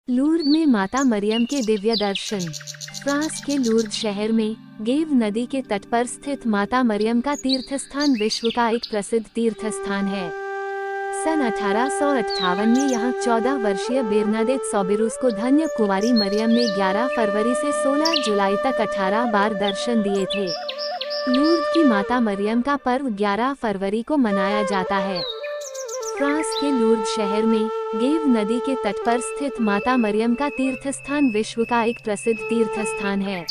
लूर्द में माता मरियम के दिव्य दर्शन। फ्रांस के लूर्द शहर में गेव नदी के तट पर स्थित माता मरियम का तीर्थस्थान विश्व का एक प्रसिद्ध तीर्थस्थान है। सन 1858 में यहाँ 14 वर्षीय बेर्नाडेट सोबिरूस को धन्य कुंवारी मरियम ने 11 फरवरी से 16 जुलाई तक 18 बार दर्शन दिए थे। लूर्द की माता मरियम का पर्व 11 फरवरी को मनाया जाता है। फ्रांस के लूर्द शहर में गेव नदी के तट पर स्थित माता मरियम का तीर्थस्थान विश्व का एक प्रसिद्ध तीर्थस्थान है।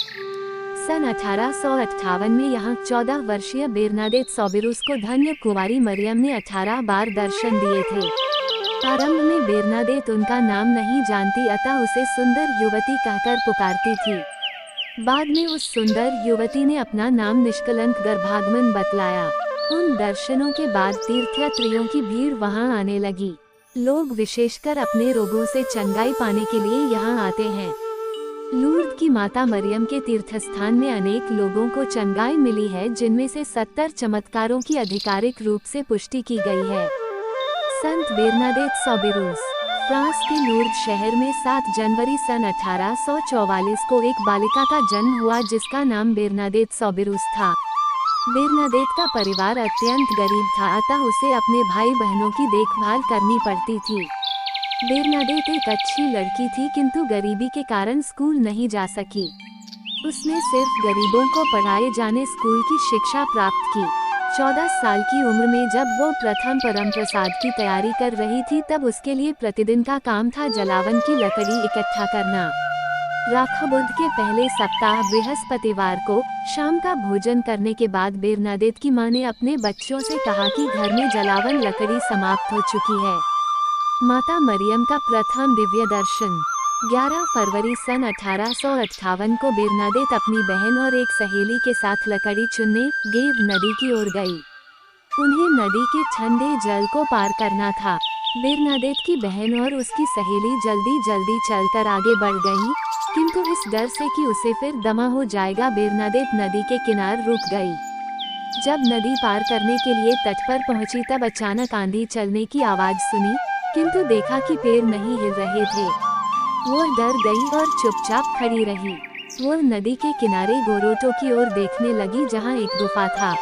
सन 1858 में यहाँ 14 वर्षीय बेर्नाडेट सोबिरूस को धन्य कुंवारी मरियम ने 18 बार दर्शन दिए थे। आरंभ में बेर्नाडेट उनका नाम नहीं जानती, अतः उसे सुंदर युवती कहकर पुकारती थी। बाद में उस सुंदर युवती ने अपना नाम निष्कलंक गर्भागमन बतलाया। उन दर्शनों के बाद तीर्थयात्रियों की भीड़ वहां आने लगी। लोग विशेषकर अपने रोगों से चंगाई पाने के लिए यहाँ आते हैं। लूर्द की माता मरियम के तीर्थस्थान में अनेक लोगों को चंगाई मिली है, जिनमें से 70 चमत्कारों की आधिकारिक रूप से पुष्टि की गई है। संत बेर्नाडेट सोबिरूस। फ्रांस के लूर्द शहर में 7 जनवरी सन 1844 को एक बालिका का जन्म हुआ, जिसका नाम बेर्नाडेट सोबिरूस था। बेर्नाडेट का परिवार अत्यंत गरीब था, अतः उसे अपने भाई बहनों की देखभाल करनी पड़ती थी। बेर्नाडेट एक अच्छी लड़की थी, किंतु गरीबी के कारण स्कूल नहीं जा सकी। उसने सिर्फ गरीबों को पढ़ाए जाने स्कूल की शिक्षा प्राप्त की। 14 साल की उम्र में जब वो प्रथम परम प्रसाद की तैयारी कर रही थी, तब उसके लिए प्रतिदिन का काम था जलावन की लकड़ी इकट्ठा करना। राखबुध के पहले सप्ताह बृहस्पतिवार को शाम का भोजन करने के बाद बेर्नाडेट की मां ने अपने बच्चों से कहा कि घर में जलावन लकड़ी समाप्त हो चुकी है। माता मरियम का प्रथम दिव्य दर्शन। 11 फरवरी सन 1858 को बेर्नाडेट अपनी बहन और एक सहेली के साथ लकड़ी चुनने गेव नदी की ओर गई। उन्हें नदी के ठंडे जल को पार करना था। बेर्नाडेट की बहन और उसकी सहेली जल्दी जल्दी चलकर आगे बढ़ गईं, किंतु इस डर से कि उसे फिर दमा हो जाएगा, बेर्नाडेट नदी के किनारे रुक गई। जब नदी पार करने के लिए तट पर पहुंची, तब अचानक आंधी चलने की आवाज सुनी, किंतु देखा कि पेड़ नहीं हिल रहे थे। वो डर गई और चुपचाप खड़ी रही। वो नदी के किनारे गोरोटो की ओर देखने लगी, जहां एक गुफा था।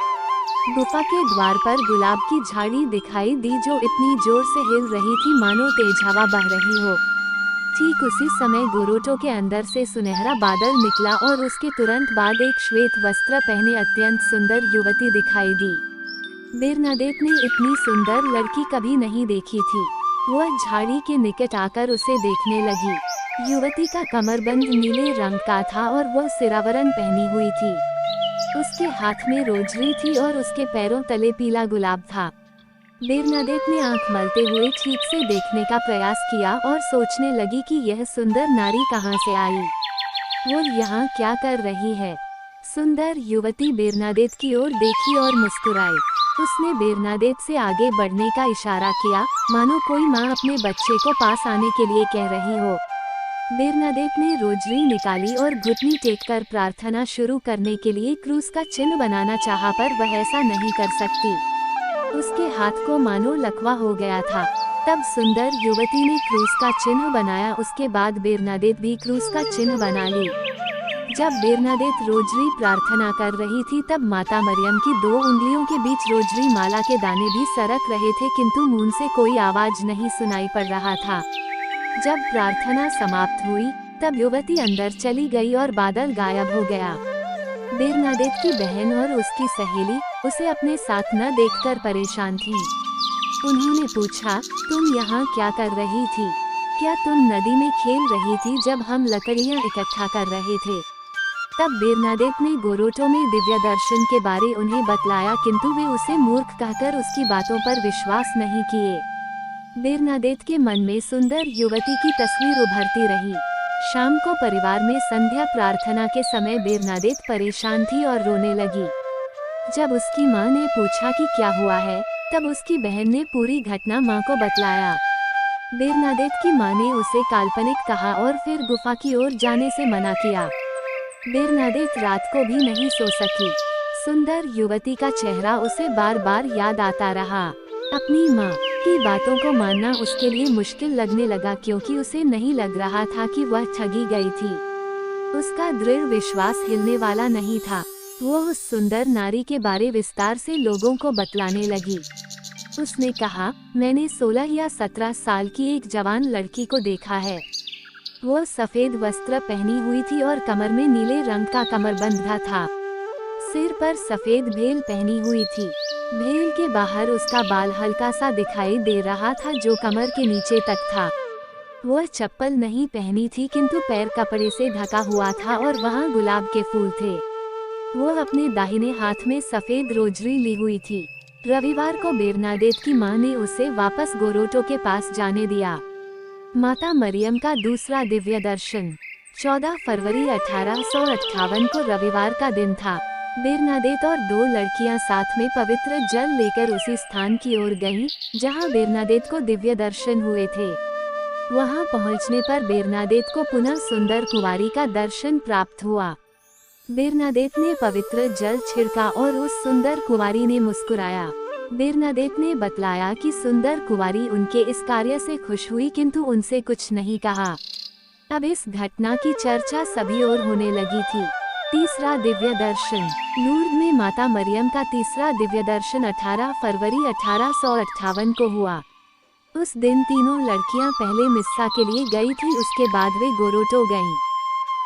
गुफा के द्वार पर गुलाब की झाड़ी दिखाई दी, जो इतनी जोर से हिल रही थी मानो तेज हवा बह रही हो। ठीक उसी समय गोरोटो के अंदर से सुनहरा बादल निकला और उसके तुरंत बाद एक श्वेत वस्त्र पहने अत्यंत सुंदर युवती दिखाई दी। बेर्नाडेट ने इतनी सुंदर लड़की कभी नहीं देखी थी। वह झाड़ी के निकट आकर उसे देखने लगी। युवती का कमरबंद नीले रंग का था और वह सिरावरण पहनी हुई थी। उसके हाथ में रोजरी थी और उसके पैरों तले पीला गुलाब था। बेर्नाडेट ने आंख मलते हुए ठीक से देखने का प्रयास किया और सोचने लगी कि यह सुंदर नारी कहां से आई। वो यहाँ क्या कर रही है। सुंदर युवती बेर्नाडेट की ओर देखी और मुस्कुराई। उसने बेर्नाडेट से आगे बढ़ने का इशारा किया, मानो कोई माँ अपने बच्चे को पास आने के लिए कह रही हो। बेर्नाडेट ने रोजरी निकाली और घुटनी टेककर प्रार्थना शुरू करने के लिए क्रूस का चिन्ह बनाना चाहा, पर वह ऐसा नहीं कर सकती। उसके हाथ को मानो लकवा हो गया था। तब सुंदर युवती ने क्रूस का चिन्ह बनाया। उसके बाद बेर्नाडेट भी क्रूस का चिन्ह बना ली। जब बेर्नाडेट रोजरी प्रार्थना कर रही थी, तब माता मरियम की 2 उंगलियों के बीच रोजरी माला के दाने भी सरक रहे थे, किंतु मुंह से कोई आवाज नहीं सुनाई पड़ रहा था। जब प्रार्थना समाप्त हुई, तब युवती अंदर चली गई और बादल गायब हो गया। बेर्नाडेट की बहन और उसकी सहेली उसे अपने साथ न देखकर परेशान थीं। उन्होंने पूछा, तुम यहाँ क्या कर रही थी? क्या तुम नदी में खेल रही थी जब हम लकड़ियाँ इकट्ठा कर रहे थे? तब बेर्नाडेट ने गोरोटो में दिव्य दर्शन के बारे उन्हें बतलाया, किंतु वे उसे मूर्ख कहकर उसकी बातों पर विश्वास नहीं किए। बेर्नाडेट के मन में सुंदर युवती की तस्वीर उभरती रही। शाम को परिवार में संध्या प्रार्थना के समय बेर्नाडेट परेशान थी और रोने लगी। जब उसकी मां ने पूछा कि क्या हुआ है, तब उसकी बहन ने पूरी घटना मां को बतलाया। बेर्नाडेट की मां ने उसे काल्पनिक कहा और फिर गुफा की ओर जाने से मना किया। बेर्नाडेट रात को भी नहीं सो सकी। सुंदर युवती का चेहरा उसे बार बार याद आता रहा। अपनी माँ सबकी बातों को मानना उसके लिए मुश्किल लगने लगा, क्योंकि उसे नहीं लग रहा था कि वह ठगी गई थी। उसका दृढ़ विश्वास हिलने वाला नहीं था। वो उस सुंदर नारी के बारे विस्तार से लोगों को बतलाने लगी। उसने कहा, मैंने 16 या 17 साल की एक जवान लड़की को देखा है। वो सफेद वस्त्र पहनी हुई थी और कमर में नीले रंग का कमरबंद बंधा था। सिर पर सफेद भेल पहनी हुई थी। भेल के बाहर उसका बाल हल्का सा दिखाई दे रहा था, जो कमर के नीचे तक था। वह चप्पल नहीं पहनी थी, किंतु पैर कपड़े से ढका हुआ था और वहाँ गुलाब के फूल थे। वह अपने दाहिने हाथ में सफेद रोजरी ली हुई थी। रविवार को बेरनाडेट की मां ने उसे वापस गोरोटो के पास जाने दिया। माता मरियम का दूसरा दिव्य दर्शन। 14 फरवरी 1858 को रविवार का दिन था। बेरनाडेट और 2 लड़कियां साथ में पवित्र जल लेकर उसी स्थान की ओर गईं, जहां बेरनाडेट को दिव्य दर्शन हुए थे। वहां पहुंचने पर बेरनाडेट को पुनः सुंदर कुंवारी का दर्शन प्राप्त हुआ। बेरनाडेट ने पवित्र जल छिड़का और उस सुंदर कुंवारी ने मुस्कुराया। बेरनाडेट ने बतलाया कि सुंदर कुंवारी उनके इस कार्य से खुश हुई, किंतु उनसे कुछ नहीं कहा। अब इस घटना की चर्चा सभी ओर होने लगी थी। तीसरा दिव्य दर्शन। लूर्द में माता मरियम का तीसरा दिव्य दर्शन 18 फरवरी 1858 को हुआ। उस दिन तीनों लड़कियां पहले मिस्सा के लिए गई थी, उसके बाद वे गोरोटो गईं।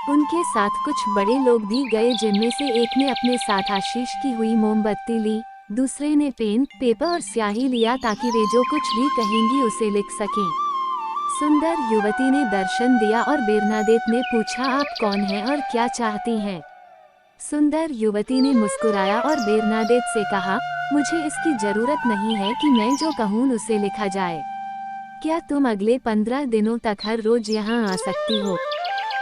उनके साथ कुछ बड़े लोग भी गए, जिनमें से एक ने अपने साथ आशीष की हुई मोमबत्ती ली, दूसरे ने पेन, पेपर और स्याही लिया ताकि वे जो कुछ भी कहेंगी उसे लिख सकें। सुंदर युवती ने दर्शन दिया और बेरनाडेट ने पूछा, आप कौन हैं और क्या चाहती हैं? सुंदर युवती ने मुस्कुराया और बेरनाडेट से कहा, मुझे इसकी जरूरत नहीं है कि मैं जो कहूँ उसे लिखा जाए। क्या तुम अगले 15 दिनों तक हर रोज यहाँ आ सकती हो?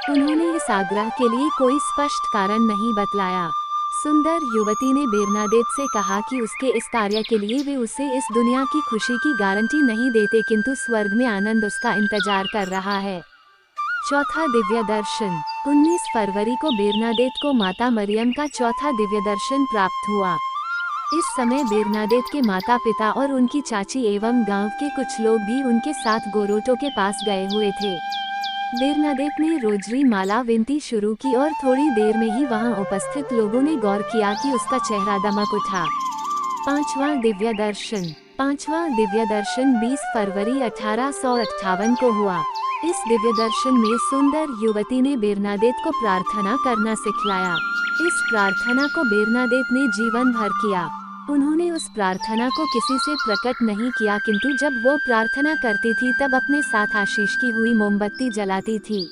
उन्होंने इस आग्रह के लिए कोई स्पष्ट कारण नहीं बतलाया। सुंदर युवती ने बेरनाडेट से कहा कि उसके इस कार्य के लिए वे उसे इस दुनिया की खुशी की गारंटी नहीं देते, किंतु स्वर्ग में आनंद उसका इंतजार कर रहा है। चौथा दिव्य दर्शन। 19 फरवरी को बेरनाडेट को माता मरियम का चौथा दिव्य दर्शन प्राप्त हुआ। इस समय बेरनाडेट के माता पिता और उनकी चाची एवं गांव के कुछ लोग भी उनके साथ गोरोटो के पास गए हुए थे। बेरनाडेट ने रोजरी माला विनती शुरू की और थोड़ी देर में ही वहां उपस्थित लोगों ने गौर किया कि उसका चेहरा दमक उठा। पांचवां दिव्य दर्शन। पांचवां दिव्य दर्शन 20 फरवरी 1858 को हुआ। इस दिव्य दर्शन में सुंदर युवती ने बेरनाडेट को प्रार्थना करना सिखलाया। इस प्रार्थना को बेरनाडेट ने जीवन भर किया। उन्होंने उस प्रार्थना को किसी से प्रकट नहीं किया, किंतु जब वो प्रार्थना करती थी तब अपने साथ आशीष की हुई मोमबत्ती जलाती थी।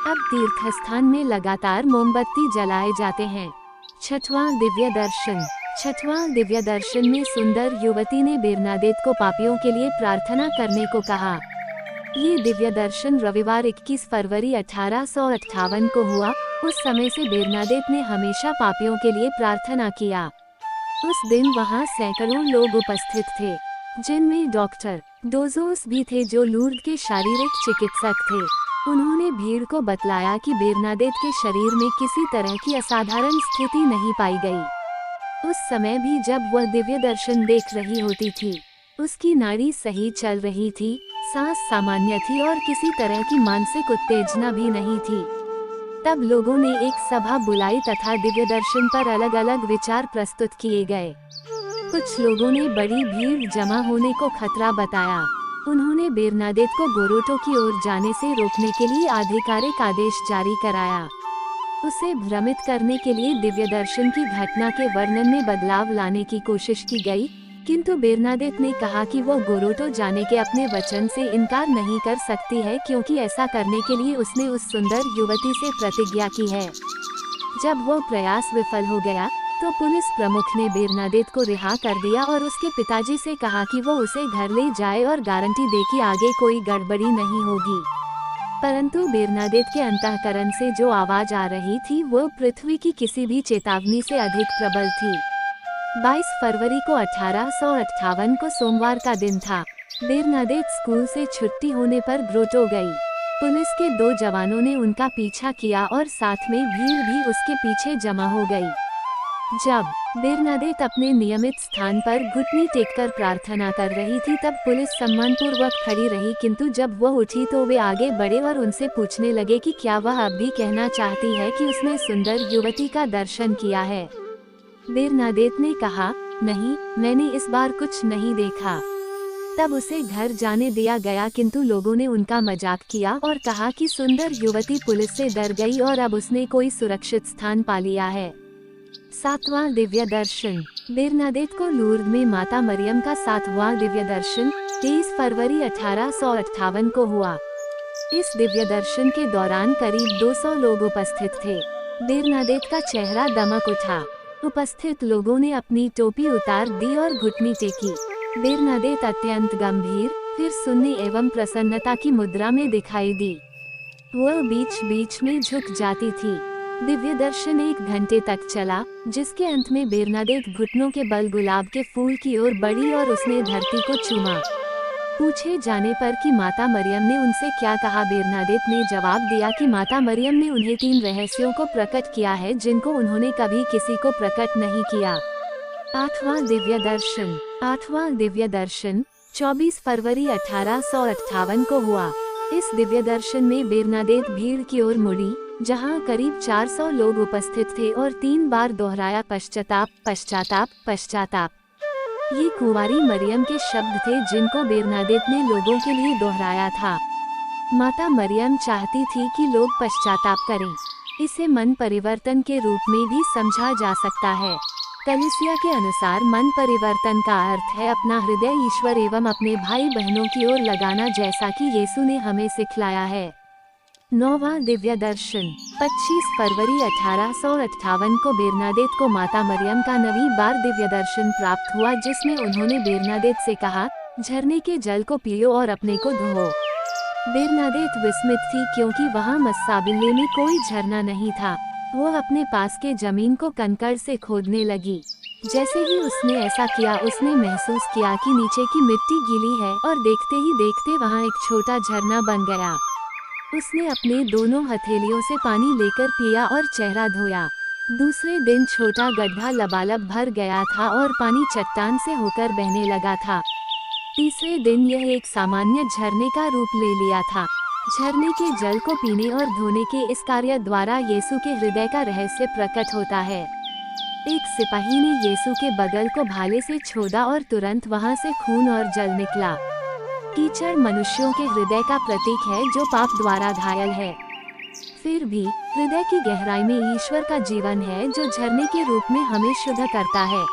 अब तीर्थस्थान में लगातार मोमबत्ती जलाए जाते हैं। छठवां दिव्य दर्शन। छठवां दिव्य दर्शन में सुंदर युवती ने बेरनाडेट को पापियों के लिए प्रार्थना करने को कहा। ये दिव्य दर्शन रविवार 21 फरवरी 1858 को हुआ। उस समय से बेरनाडेट ने हमेशा पापियों के लिए प्रार्थना किया। उस दिन वहाँ सैकड़ों लोग उपस्थित थे, जिनमें डॉक्टर डोजोस भी थे, जो लूर्द के शारीरिक चिकित्सक थे। उन्होंने भीड़ को बतलाया कि बेरनाडेट के शरीर में किसी तरह की असाधारण स्थिति नहीं पाई गई। उस समय भी जब वह दिव्य दर्शन देख रही होती थी, उसकी नाड़ी सही चल रही थी, सांस सामान्य थी और किसी तरह की मानसिक उत्तेजना भी नहीं थी। तब लोगों ने एक सभा बुलाई तथा दिव्य दर्शन पर अलग अलग विचार प्रस्तुत किए गए। कुछ लोगों ने बड़ी भीड़ जमा होने को खतरा बताया। उन्होंने बेरनाडेट को गोरोटो की ओर जाने से रोकने के लिए आधिकारिक आदेश जारी कराया। उसे भ्रमित करने के लिए दिव्य दर्शन की घटना के वर्णन में बदलाव लाने की कोशिश की गई, किंतु बेरनाडेट ने कहा कि वो गोरोटो जाने के अपने वचन से इनकार नहीं कर सकती है, क्योंकि ऐसा करने के लिए उसने उस सुंदर युवती से प्रतिज्ञा की है। जब वो प्रयास विफल हो गया तो पुलिस प्रमुख ने बेरनाडेट को रिहा कर दिया और उसके पिताजी से कहा कि वो उसे घर ले जाए और गारंटी दे कि आगे कोई गड़बड़ी नहीं होगी। परंतु बेरनाडेट के अंतःकरण से जो आवाज आ रही थी वो पृथ्वी की किसी भी चेतावनी से अधिक प्रबल थी। 22 फरवरी को 1858 को सोमवार का दिन था। बेरनाडेट स्कूल से छुट्टी होने पर ग्रोटो गई। पुलिस के 2 जवानों ने उनका पीछा किया और साथ में भीड़ भी उसके पीछे जमा हो गई। जब बेरनादेत अपने नियमित स्थान पर घुटने टेककर प्रार्थना कर रही थी तब पुलिस सम्मानपूर्वक खड़ी रही, किंतु जब वह उठी तो वे आगे बढ़े और उनसे पूछने लगे कि क्या वह अब भी कहना चाहती है कि उसने सुंदर युवती का दर्शन किया है। बेरनादेत ने कहा, नहीं, मैंने इस बार कुछ नहीं देखा। तब उसे घर जाने दिया गया, किंतु लोगों ने उनका मजाक किया और कहा कि सुंदर युवती पुलिस से डर गई और अब उसने कोई सुरक्षित स्थान पा लिया है। 7वां दिव्य दर्शन। बेरनादेत को लूर्द में माता मरियम का 7वां दिव्य दर्शन 23 फरवरी 1858 को हुआ। इस दिव्य दर्शन के दौरान करीब 200 लोग उपस्थित थे। बेरनादेत का चेहरा दमक उठा। उपस्थित लोगों ने अपनी टोपी उतार दी और घुटनी टेकी। बेरनादेत अत्यंत गंभीर, फिर सुन्नी एवं प्रसन्नता की मुद्रा में दिखाई दी। वह बीच बीच में झुक जाती थी। दिव्य दर्शन 1 घंटे तक चला, जिसके अंत में बेरनादेत घुटनों के बल गुलाब के फूल की ओर बढ़ी और उसने धरती को चूमा। पूछे जाने पर कि माता मरियम ने उनसे क्या कहा, बेरनादेत ने जवाब दिया कि माता मरियम ने उन्हें 3 रहस्यों को प्रकट किया है जिनको उन्होंने कभी किसी को प्रकट नहीं किया। 8वां दिव्य दर्शन। 8वां दिव्य दर्शन 24 फरवरी 1858 को हुआ। इस दिव्य दर्शन में बेरनादेत भीड़ की ओर मुड़ी, जहां करीब 400 लोग उपस्थित थे और 3 बार दोहराया, पश्चाताप, पश्चाताप, पश्चाताप। ये कुंवारी मरियम के शब्द थे जिनको बेरनादेत ने लोगों के लिए दोहराया था। माता मरियम चाहती थी कि लोग पश्चाताप करें। इसे मन परिवर्तन के रूप में भी समझा जा सकता है। कलीसिया के अनुसार मन परिवर्तन का अर्थ है अपना हृदय ईश्वर एवं अपने भाई बहनों की ओर लगाना, जैसा कि यीशु ने हमें सिखलाया है। 9वां दिव्य दर्शन। 25 फरवरी 1858 को बेरनादेत को माता मरियम का 9वीं बार दिव्य दर्शन प्राप्त हुआ, जिसमें उन्होंने बेरनादेत से कहा, झरने के जल को पियो और अपने को धोओ। बेरनादेत विस्मित थी क्योंकि वहां मस्साबिल्ले में कोई झरना नहीं था। वो अपने पास के जमीन को कंकड़ से खोदने लगी। जैसे ही उसने ऐसा किया, उसने महसूस किया कि नीचे की मिट्टी गीली है और देखते ही देखते वहां एक छोटा झरना बन गया। उसने अपने दोनों हथेलियों से पानी लेकर पिया और चेहरा धोया। दूसरे दिन छोटा गड्ढा लबालब भर गया था और पानी चट्टान से होकर बहने लगा था। तीसरे दिन यह एक सामान्य झरने का रूप ले लिया था। झरने के जल को पीने और धोने के इस कार्य द्वारा यीशु के हृदय का रहस्य प्रकट होता है। एक सिपाही ने यीशु के बगल को भाले से छोड़ा और तुरंत वहां से खून और जल निकला। कीचड़ मनुष्यों के हृदय का प्रतीक है जो पाप द्वारा घायल है। फिर भी हृदय की गहराई में ईश्वर का जीवन है जो झरने के रूप में हमें शुद्ध करता है।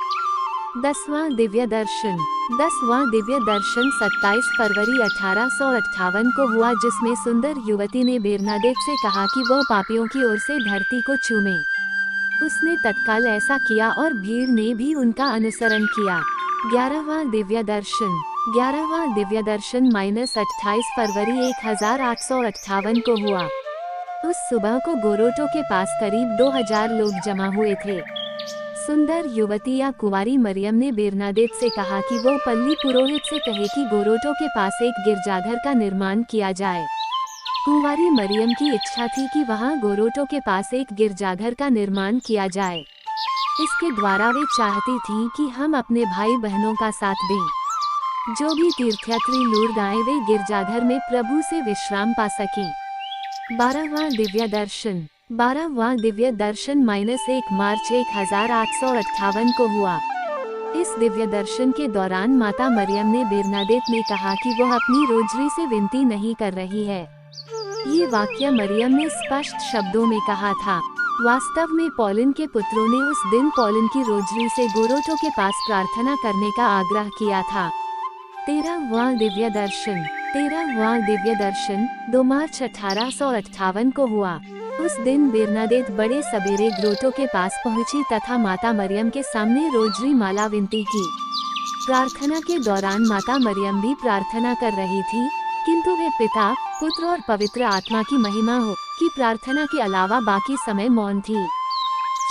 10वां दिव्य दर्शन। 10वां दिव्य दर्शन 27 फरवरी 1858 को हुआ, जिसमें सुंदर युवती ने बेरनादेत से कहा कि वह पापियों की ओर से धरती को चूमे। उसने तत्काल ऐसा किया और भीड़ ने भी उनका अनुसरण किया। 11वां दिव्य दर्शन। 11वां दिव्य दर्शन 28 फरवरी 1858 को हुआ। उस सुबह को गोरोटो के पास करीब 2000 लोग जमा हुए थे। सुंदर युवती या कुंवारी मरियम ने बेरनादेत से कहा कि वो पल्ली पुरोहित से कहे कि गोरोटो के पास एक गिरजाघर का निर्माण किया जाए। कुंवारी मरियम की इच्छा थी कि वहां गोरोटो के पास एक गिरजाघर का निर्माण किया जाए। इसके द्वारा वे चाहती थीं कि हम अपने भाई बहनों का साथ दें। जो भी तीर्थयात्री लूर्द आए वे गिरजाघर में प्रभु से विश्राम पा सकें। 12वां दिव्य दर्शन। 12वां दिव्य दर्शन -1 मार्च 1858 को हुआ। इस दिव्य दर्शन के दौरान माता मरियम ने बेरनादेत ने कहा कि वह अपनी रोजरी से विनती नहीं कर रही है। ये वाक्य मरियम ने स्पष्ट शब्दों में कहा था। वास्तव में पॉलिन के पुत्रों ने उस दिन पॉलिन की रोजरी से गोरोटो के पास प्रार्थना करने का आग्रह किया था। 13वां दिव्य दर्शन। 13वां दिव्य दर्शन 2 मार्च 1858 को हुआ। उस दिन बेरनादेत बड़े सवेरे ग्रोटो के पास पहुंची तथा माता मरियम के सामने रोजरी माला विनती की। प्रार्थना के दौरान माता मरियम भी प्रार्थना कर रही थी, किंतु वे पिता, पुत्र और पवित्र आत्मा की महिमा हो की प्रार्थना के अलावा बाकी समय मौन थी।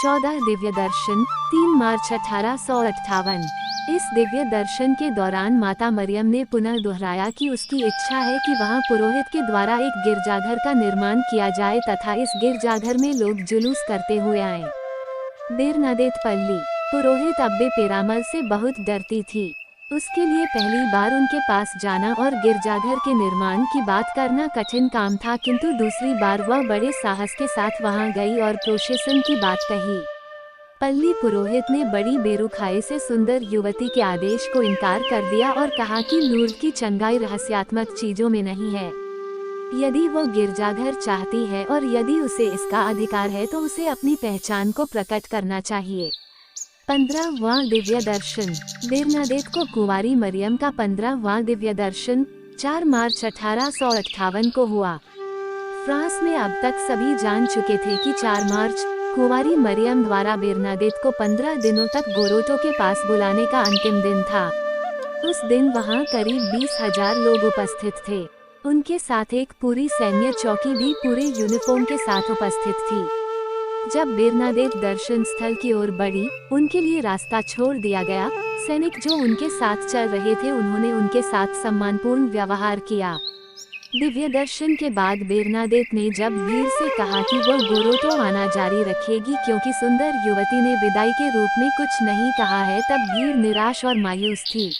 14 दिव्य दर्शन 3 मार्च 1858। इस दिव्य दर्शन के दौरान माता मरियम ने पुनः दोहराया कि उसकी इच्छा है कि वहां पुरोहित के द्वारा एक गिरजाघर का निर्माण किया जाए तथा इस गिरजाघर में लोग जुलूस करते हुए आएं। बेरनादेत पल्ली पुरोहित अब्बे पेरामल से बहुत डरती थी। उसके लिए पहली बार उनके पास जाना और गिरजाघर के निर्माण की बात करना कठिन काम था, किंतु दूसरी बार वह बड़े साहस के साथ वहां गई और प्रोसेसन की बात कही। पल्ली पुरोहित ने बड़ी बेरुखाई से सुंदर युवती के आदेश को इनकार कर दिया और कहा कि लूर्द की चंगाई रहस्यात्मक चीजों में नहीं है। यदि वो गिरजाघर चाहती है और यदि उसे इसका अधिकार है तो उसे अपनी पहचान को प्रकट करना चाहिए। 15वां दिव्य दर्शन। बेरनादेत को कुंवारी मरियम का 15वां दिव्य दर्शन 4 मार्च 1858 को हुआ। फ्रांस में अब तक सभी जान चुके थे कि 4 मार्च कुंवारी मरियम द्वारा बेरनादेत को 15 दिनों तक गोरोटो के पास बुलाने का अंतिम दिन था। उस दिन वहां करीब 20,000 लोग उपस्थित थे। उनके साथ एक पूरी सैन्य चौकी भी पूरे यूनिफॉर्म के साथ उपस्थित थी। जब बेरनादेत दर्शन स्थल की ओर बढ़ी, उनके लिए रास्ता छोड़ दिया गया। सैनिक जो उनके साथ चल रहे थे उन्होंने उनके साथ सम्मानपूर्ण व्यवहार किया। दिव्य दर्शन के बाद बेरनादेत ने जब भीड़ से कहा कि वह गोरोटो आना जारी रखेगी क्योंकि सुंदर युवती ने विदाई के रूप में कुछ नहीं कहा है, तब भीड़ निराश और मायूस थी।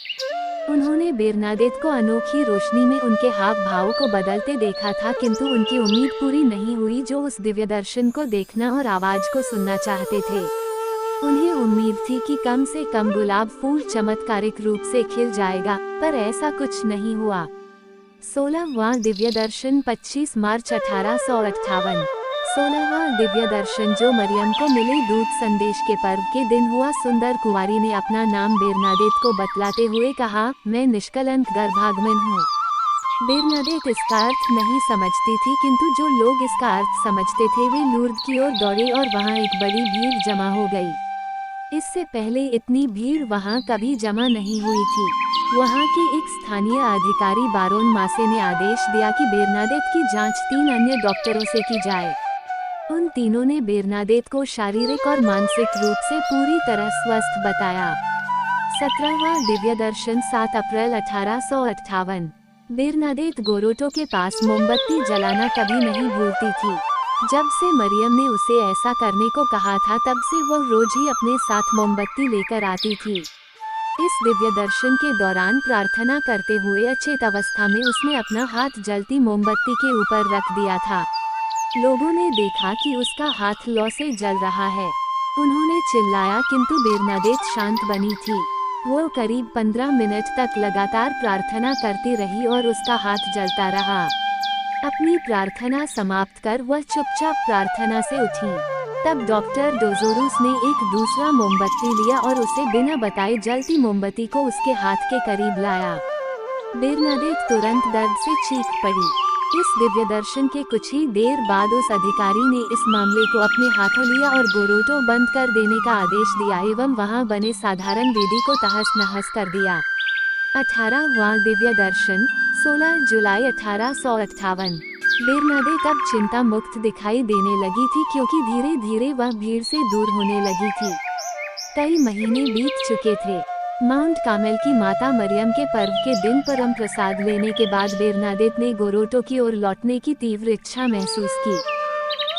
उन्होंने बेरनादेत को अनोखी रोशनी में उनके हाव भाव को बदलते देखा था, किंतु उनकी उम्मीद पूरी नहीं हुई जो उस दिव्य दर्शन को देखना और आवाज को सुनना चाहते थे। उन्हें उम्मीद थी कि कम से कम गुलाब फूल चमत्कारिक रूप से खिल जाएगा, पर ऐसा कुछ नहीं हुआ। 16वां दिव्य दर्शन 25 मार्च 1858। 16वां दिव्य दर्शन जो मरियम को मिले दूत संदेश के पर्व के दिन हुआ। सुंदर कुंवारी ने अपना नाम बेरनादेत को बतलाते हुए कहा, मैं निष्कलंक गर्भागमन हूँ। बेरनादेत इसका अर्थ नहीं समझती थी, किंतु जो लोग इसका अर्थ समझते थे वे लूर्द की ओर दौड़े और वहाँ एक बड़ी भीड़ जमा हो गई। इससे पहले इतनी भीड़ वहाँ कभी जमा नहीं हुई थी। वहाँ के एक स्थानीय अधिकारी बारोन मासे ने आदेश दिया कि बेरनादेत की जांच 3 अन्य डॉक्टरों से की जाए। उन तीनों ने बेरनादेत को शारीरिक और मानसिक रूप से पूरी तरह स्वस्थ बताया। 17वां दिव्य दर्शन 7 अप्रैल 1858। बेरनादेत गोरोटो के पास मोमबत्ती जलाना कभी नहीं भूलती थी। जब से मरियम ने उसे ऐसा करने को कहा था तब से वह रोज ही अपने साथ मोमबत्ती लेकर आती थी। इस दिव्य दर्शन के दौरान प्रार्थना करते हुए अचेत अवस्था में उसने अपना हाथ जलती मोमबत्ती के ऊपर रख दिया था। लोगों ने देखा कि उसका हाथ लौ से जल रहा है। उन्होंने चिल्लाया, किंतु बेरनादेत शांत बनी थी। वो करीब 15 मिनट तक लगातार प्रार्थना करती रही और उसका हाथ जलता रहा। अपनी प्रार्थना समाप्त कर वह चुपचाप प्रार्थना से उठी। तब डॉक्टर डोजोरुस ने एक दूसरा मोमबत्ती लिया और उसे बिना बताए जलती मोमबत्ती को उसके हाथ के करीब लाया। बेरनादेत तुरंत दर्द से चीख पड़ी। इस दिव्य दर्शन के कुछ ही देर बाद उस अधिकारी ने इस मामले को अपने हाथों लिया और गोरोटो बंद कर देने का आदेश दिया एवं वहां बने साधारण वेदी को तहस नहस कर दिया। 18वां दिव्य दर्शन 16 जुलाई 1858। बेरनादेत अब चिंता मुक्त दिखाई देने लगी थी क्योंकि धीरे धीरे वह भीड़ से दूर होने लगी थी। कई महीने बीत चुके थे। माउंट कामेल की माता मरियम के पर्व के दिन परम प्रसाद लेने के बाद बेरनादेत ने गोरोटो की ओर लौटने की तीव्र इच्छा महसूस की।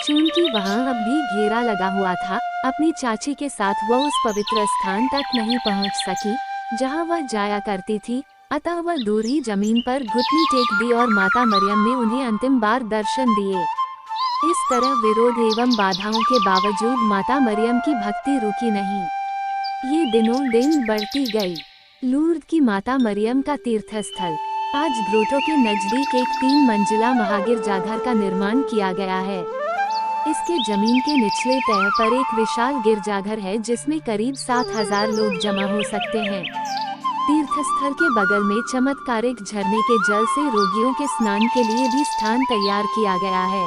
चूंकि वहां अब भी घेरा लगा हुआ था, अपनी चाची के साथ वह उस पवित्र स्थान तक नहीं पहुंच सकी जहां वह जाया करती थी, अतः वह दूर ही जमीन पर घुटनी टेक दी और माता मरियम ने उन्हें अंतिम बार दर्शन दिए। इस तरह विरोध एवं बाधाओं के बावजूद माता मरियम की भक्ति रुकी नहीं। ये दिनों दिन बढ़ती गई। लूर्द की माता मरियम का तीर्थस्थल। आज ग्रोटो के नजदीक एक 3 मंजिला महागिरजाघर का निर्माण किया गया है। इसके जमीन के निचले तह पर एक विशाल गिरजाघर है जिसमें करीब 7,000 लोग जमा हो सकते हैं। तीर्थस्थल के बगल में चमत्कारिक झरने के जल से रोगियों के स्नान के लिए भी स्थान तैयार किया गया है।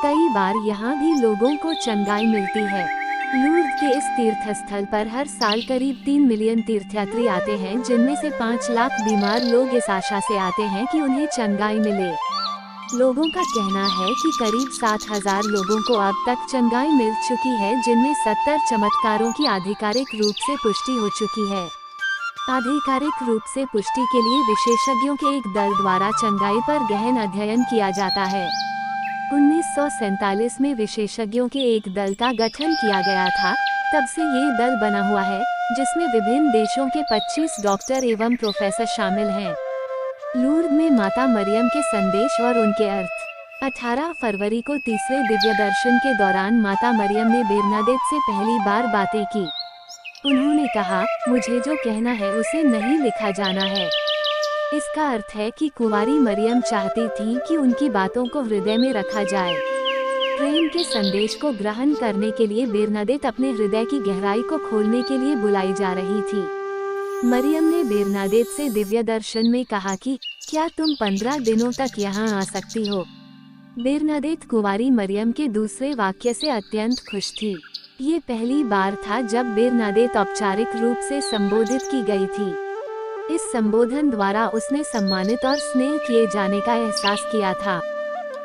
कई बार यहाँ भी लोगों को चंगाई मिलती है। लूर्द के इस तीर्थस्थल पर हर साल करीब 3 मिलियन तीर्थयात्री आते हैं, जिनमें से 5 लाख बीमार लोग इस आशा से आते हैं कि उन्हें चंगाई मिले। लोगों का कहना है कि करीब 7,000 लोगों को अब तक चंगाई मिल चुकी है, जिनमें 70 चमत्कारों की आधिकारिक रूप से पुष्टि हो चुकी है। आधिकारिक रूप से पुष्टि के लिए विशेषज्ञों के एक दल द्वारा चंगाई पर गहन अध्ययन किया जाता है। 1947 में विशेषज्ञों के एक दल का गठन किया गया था तब से ये दल बना हुआ है, जिसमें विभिन्न देशों के 25 डॉक्टर एवं प्रोफेसर शामिल हैं। लूर्द में माता मरियम के संदेश और उनके अर्थ। 18 फरवरी को तीसरे दिव्य दर्शन के दौरान माता मरियम ने बेरनाडेट से पहली बार बातें की। उन्होंने कहा, मुझे जो कहना है उसे नहीं लिखा जाना है। इसका अर्थ है कि कुंवारी मरियम चाहती थी कि उनकी बातों को हृदय में रखा जाए। प्रेम के संदेश को ग्रहण करने के लिए बेरनाडेट अपने हृदय की गहराई को खोलने के लिए बुलाई जा रही थी। मरियम ने बेरनाडेट से दिव्य दर्शन में कहा कि क्या तुम 15 दिनों तक यहाँ आ सकती हो। बेरनाडेट कुंवारी मरियम के दूसरे वाक्य से अत्यंत खुश थी। ये पहली बार था जब बेरनाडेट औपचारिक रूप से संबोधित की गई थी। इस संबोधन द्वारा उसने सम्मानित और स्नेह किए जाने का एहसास किया था।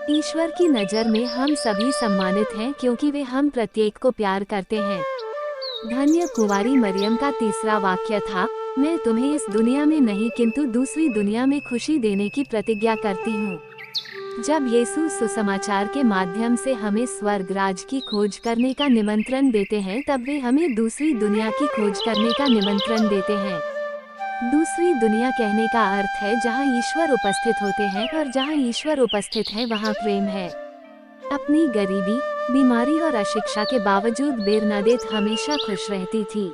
ईश्वर की नज़र में हम सभी सम्मानित हैं क्योंकि वे हम प्रत्येक को प्यार करते हैं। धन्य कुंवारी मरियम का तीसरा वाक्य था, मैं तुम्हें इस दुनिया में नहीं किंतु दूसरी दुनिया में खुशी देने की प्रतिज्ञा करती हूँ। जब यीशु सुसमाचार के माध्यम से हमें स्वर्ग राज की खोज करने का निमंत्रण देते हैं, तब वे हमें दूसरी दुनिया की खोज करने का निमंत्रण देते हैं। दूसरी दुनिया कहने का अर्थ है जहाँ ईश्वर उपस्थित होते हैं, और जहाँ ईश्वर उपस्थित है वहाँ प्रेम है। अपनी गरीबी, बीमारी और अशिक्षा के बावजूद बेरनाडेट हमेशा खुश रहती थी।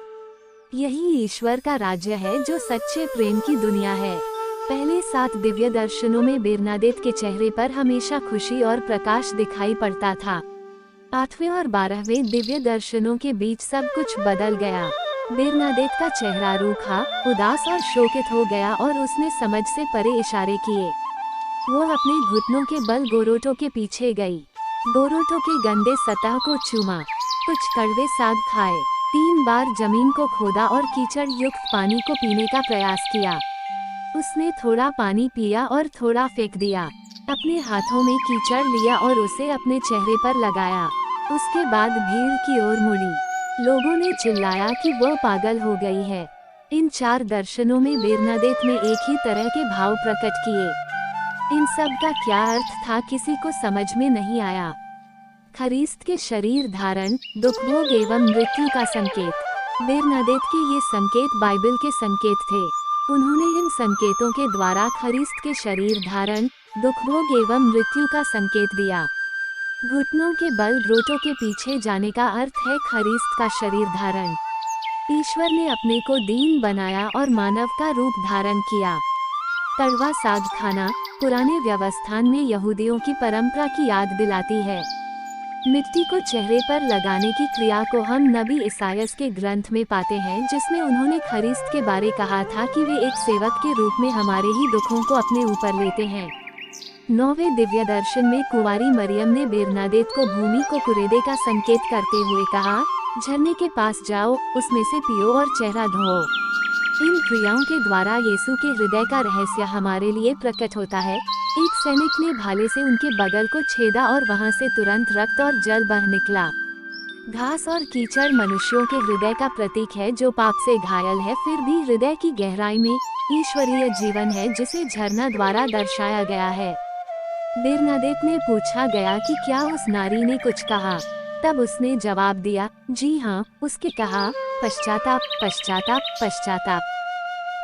यही ईश्वर का राज्य है जो सच्चे प्रेम की दुनिया है। पहले 7 दिव्य दर्शनों में बेरनाडेट के चेहरे पर हमेशा खुशी और प्रकाश दिखाई पड़ता था। 8वें और 12वें दिव्य दर्शनों के बीच सब कुछ बदल गया। बेरनाडेट का चेहरा रूखा, उदास और शोकित हो गया और उसने समझ से परे इशारे किए। वो अपने घुटनों के बल गोरोटो के पीछे गई। गोरोटो के गंदे सतह को चूमा, कुछ कड़वे साग खाए, 3 बार जमीन को खोदा और कीचड़ युक्त पानी को पीने का प्रयास किया। उसने थोड़ा पानी पिया और थोड़ा फेंक दिया। अपने हाथों में कीचड़ लिया और उसे अपने चेहरे पर लगाया। उसके बाद भीड़ की ओर मुड़ी। लोगों ने चिल्लाया कि वह पागल हो गई है। इन 4 दर्शनों में बेरनाडेट ने एक ही तरह के भाव प्रकट किए। इन सब का क्या अर्थ था किसी को समझ में नहीं आया। ख्रीस्त के शरीर धारण, दुखभोग एवं मृत्यु का संकेत। बेरनाडेट के ये संकेत बाइबल के संकेत थे। उन्होंने इन संकेतों के द्वारा ख्रीस्त के शरीर धारण, दुखभोग एवं मृत्यु का संकेत दिया। घुटनों के बल ग्रोटो के पीछे जाने का अर्थ है ख्रीस्त का शरीर धारण। ईश्वर ने अपने को दीन बनाया और मानव का रूप धारण किया। कड़वा साग खाना पुराने व्यवस्थान में यहूदियों की परंपरा की याद दिलाती है। मिट्टी को चेहरे पर लगाने की क्रिया को हम नबी ईसायास के ग्रंथ में पाते हैं, जिसमें उन्होंने ख्रीस्त के बारे कहा था कि वे एक सेवक के रूप में हमारे ही दुखों को अपने ऊपर लेते हैं। 9वें दिव्य दर्शन में कुंवारी मरियम ने बेरनाडेट को भूमि को कुरेदे का संकेत करते हुए कहा, झरने के पास जाओ, उसमें से पियो और चेहरा धोओ। इन क्रियाओं के द्वारा यीशु के हृदय का रहस्य हमारे लिए प्रकट होता है। एक सैनिक ने भाले से उनके बगल को छेदा और वहां से तुरंत रक्त और जल बह निकला। घास और कीचड़ मनुष्यों के हृदय का प्रतीक है जो पाप से घायल है, फिर भी हृदय की गहराई में ईश्वरीय जीवन है जिसे झरना द्वारा दर्शाया गया है। बेरनाडेट ने पूछा गया कि क्या उस नारी ने कुछ कहा। तब उसने जवाब दिया, जी हाँ। उसके कहा, पश्चाताप, पश्चाताप, पश्चाताप।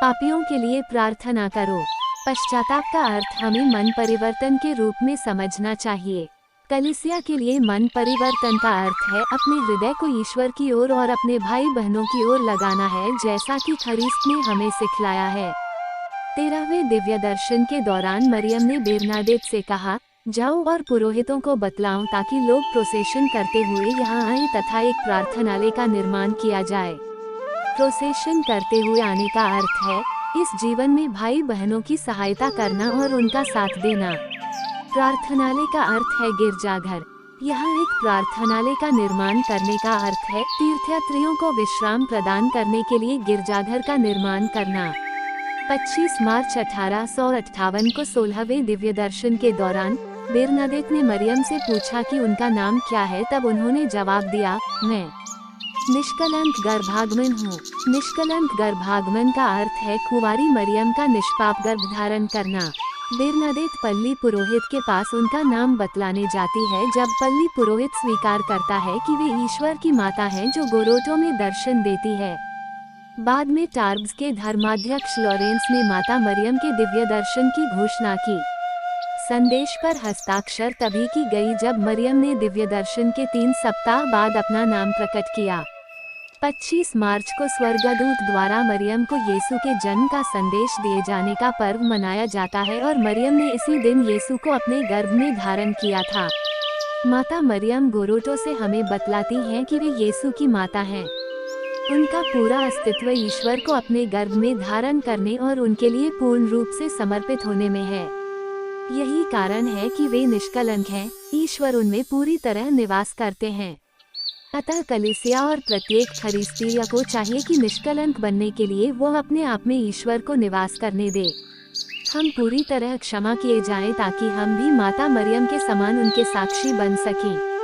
पापियों के लिए प्रार्थना करो। पश्चाताप का अर्थ हमें मन परिवर्तन के रूप में समझना चाहिए। कलीसिया के लिए मन परिवर्तन का अर्थ है अपने हृदय को ईश्वर की ओर और अपने भाई बहनों की ओर लगाना है, जैसा कि ख्रीस्त ने हमें सिखलाया है। 13वें दिव्य दर्शन के दौरान मरियम ने बेरनाडेट से कहा, जाओ और पुरोहितों को बतलाओ ताकि लोग प्रोसेशन करते हुए यहाँ आए तथा एक प्रार्थनालय का निर्माण किया जाए। प्रोसेशन करते हुए आने का अर्थ है इस जीवन में भाई बहनों की सहायता करना और उनका साथ देना। प्रार्थनालय का अर्थ है गिरजाघर। यहाँ एक प्रार्थनालय का निर्माण करने का अर्थ है तीर्थयात्रियों को विश्राम प्रदान करने के लिए गिरजाघर का निर्माण करना। 25 मार्च 1858 को 16वें दिव्य दर्शन के दौरान बेरनाडेट ने मरियम से पूछा कि उनका नाम क्या है। तब उन्होंने जवाब दिया, मैं निष्कलंक गर्भागमन हूँ। निष्कलंक गर्भागमन का अर्थ है कुंवारी मरियम का निष्पाप गर्भ धारण करना। बिरनादेत पल्ली पुरोहित के पास उनका नाम बतलाने जाती है, जब पल्ली पुरोहित स्वीकार करता है कि वे ईश्वर की माता हैं जो गोरोटो में दर्शन देती है। बाद में टार्ब्स के धर्माध्यक्ष लॉरेंस ने माता मरियम के दिव्य दर्शन की घोषणा की। संदेश पर हस्ताक्षर तभी की गई जब मरियम ने दिव्य दर्शन के 3 सप्ताह बाद अपना नाम प्रकट किया। 25 मार्च को स्वर्गदूत द्वारा मरियम को यीशु के जन्म का संदेश दिए जाने का पर्व मनाया जाता है और मरियम ने इसी दिन यीशु को अपने गर्भ में धारण किया था। माता मरियम गोरोटो से हमें बतलाती हैं कि वे यीशु की माता हैं। उनका पूरा अस्तित्व ईश्वर को अपने गर्भ में धारण करने और उनके लिए पूर्ण रूप से समर्पित होने में है। यही कारण है कि वे निष्कलंक हैं, ईश्वर उनमें पूरी तरह निवास करते हैं। अतः कलीसिया और प्रत्येक ख्रिस्तीय को चाहिए कि निष्कलंक बनने के लिए वो अपने आप में ईश्वर को निवास करने दे। हम पूरी तरह क्षमा किए जाएं ताकि हम भी माता मरियम के समान उनके साक्षी बन सकें।